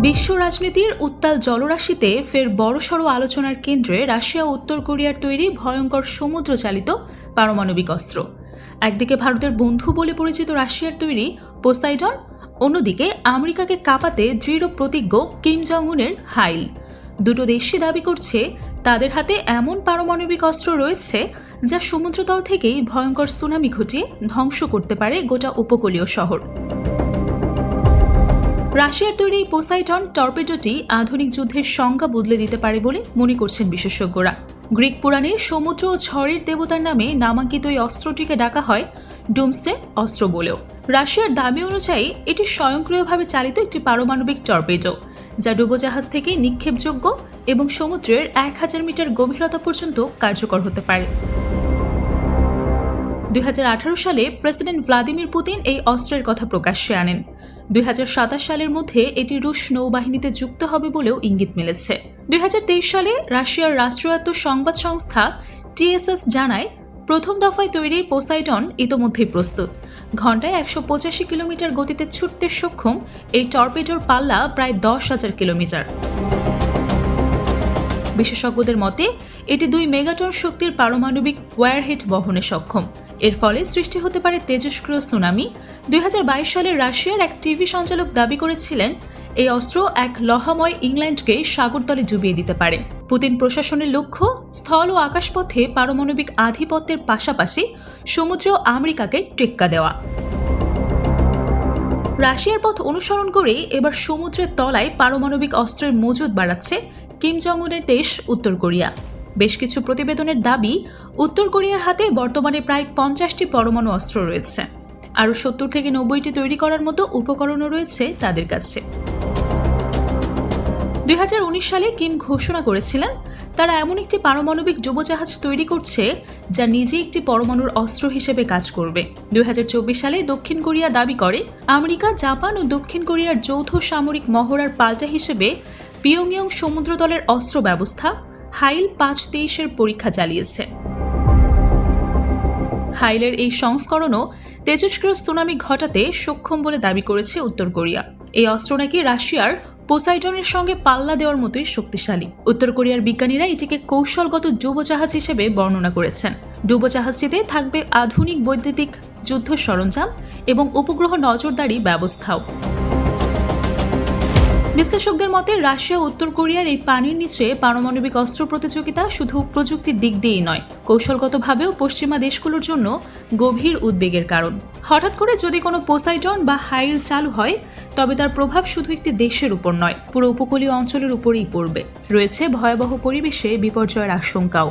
বিশ্ব রাজনীতির উত্তাল জলরাশিতে ফের বড়সড় আলোচনার কেন্দ্রে রাশিয়া ও উত্তর কোরিয়ার তৈরি ভয়ঙ্কর সমুদ্রচালিত পারমাণবিক অস্ত্র। একদিকে ভারতের বন্ধু বলে পরিচিত রাশিয়ার তৈরি পোসাইডন, অন্যদিকে আমেরিকাকে কাঁপাতে দৃঢ় প্রতিজ্ঞ কিম জং উনের হাইল। দুটো দেশই দাবি করছে তাদের হাতে এমন পারমাণবিক অস্ত্র রয়েছে যা সমুদ্রতল থেকেই ভয়ঙ্কর সুনামি ঘটিয়ে ধ্বংস করতে পারে গোটা উপকূলীয় শহর। রাশিয়ার তৈরি এই পোসাইডন টর্পেডোটি আধুনিক যুদ্ধের সংজ্ঞা বদলে দিতে পারে বলে মনে করছেন বিশেষজ্ঞরা। গ্রিক পুরাণে সমুদ্র ও ঝড়ের দেবতার নামে নামাঙ্কিত এই অস্ত্রটিকে ডাকা হয় ডুমসডে অস্ত্র বলেও। রাশিয়ার দাবি অনুযায়ী এটি স্বয়ংক্রিয়ভাবে চালিত একটি পারমাণবিক টর্পেডো, যা ডুবোজাহাজ থেকে নিক্ষেপযোগ্য এবং সমুদ্রের 1000 মিটার গভীরতা পর্যন্ত কার্যকর হতে পারে। 2018 সালে প্রেসিডেন্ট ভ্লাদিমির পুতিন এই অস্ত্রের কথা প্রকাশ্যে আনেন। 2027 সালের মধ্যে এটি রুশ নৌবাহিনীতে যুক্ত হবে বলেও ইঙ্গিত মিলেছে। 2023 সালে রাশিয়ার রাষ্ট্রায়ত্ত সংবাদ সংস্থা টিএসএস জানায়, প্রথম দফায় তৈরি পোসাইডন ইতোমধ্যেই প্রস্তুত। ঘণ্টায় 185 কিলোমিটার গতিতে ছুটতে সক্ষম এই টর্পেডোর পাল্লা প্রায় 10,000 কিলোমিটার। বিশেষজ্ঞদের মতে এটি 2 মেগাটন শক্তির পারমাণবিক ওয়ারহেড বহনে সক্ষম। এর ফলে সৃষ্টি হতে পারে তেজস্ক্রিয় সুনামি। 2022 সালে রাশিয়ার এক টিভি সঞ্চালক দাবি করেছিলেন এই অস্ত্র এক লহাময় ইংল্যান্ডকে সাগরতলে ডুবিয়ে দিতে পারে। পুতিন প্রশাসনের লক্ষ্য স্থল ও আকাশপথে পারমাণবিক আধিপত্যের পাশাপাশি সমুদ্রেও আমেরিকাকে টেক্কা দেওয়া। রাশিয়ার পথ অনুসরণ করে এবার সমুদ্রের তলায় পারমাণবিক অস্ত্রের মজুদ বাড়াচ্ছে কিম জং উনের দেশ উত্তর কোরিয়া। বেশ কিছু প্রতিবেদনের দাবি, উত্তর কোরিয়ার হাতে বর্তমানে প্রায় 50টি পরমাণু অস্ত্র রয়েছে। আরও 70 থেকে 90টি তৈরি করার মতো উপকরণও রয়েছে তাদের কাছে। 2019 সালে কিম ঘোষণা করেছিলেন তারা এমন একটি পারমাণবিক ডুবোজাহাজ তৈরি করছে যা নিজে একটি পরমাণুর অস্ত্র হিসেবে কাজ করবে। 2024 সালে দক্ষিণ কোরিয়া দাবি করে আমেরিকা, জাপান ও দক্ষিণ কোরিয়ার যৌথ সামরিক মহড়ার পাল্টা হিসেবে পিয়ংইয়ং সমুদ্রতলের অস্ত্র ব্যবস্থা হাইল 523-এর পরীক্ষা চালিয়েছে। হাইলের এই সংস্করণও তেজস্ক্রিয় সুনামি ঘটাতে সক্ষম বলে দাবি করেছে উত্তর কোরিয়া। এই অস্ত্র নাকি রাশিয়ার পোসাইডনের সঙ্গে পাল্লা দেওয়ার মতোই শক্তিশালী। উত্তর কোরিয়ার বিজ্ঞানীরা এটিকে কৌশলগত ডুবোজাহাজ হিসেবে বর্ণনা করেছেন। ডুবোজাহাজটিতে থাকবে আধুনিক বৈদ্যুতিক যুদ্ধ সরঞ্জাম এবং উপগ্রহ নজরদারি ব্যবস্থাও। বিশ্লেষকদের মতে রাশিয়া ও উত্তর কোরিয়ার এই পানির নিচে পারমাণবিক অস্ত্র প্রতিযোগিতা শুধু প্রযুক্তির দিক দিয়েই নয়, কৌশলগতভাবেও পশ্চিমা দেশগুলোর জন্য গভীর উদ্বেগের কারণ। হঠাৎ করে যদি কোনো পোসাইডন বা হাইল চালু হয়, তবে তার প্রভাব শুধু একটি দেশের উপর নয়, পুরো উপকূলীয় অঞ্চলের উপরেই পড়বে। রয়েছে ভয়াবহ পরিবেশে বিপর্যয়ের আশঙ্কাও।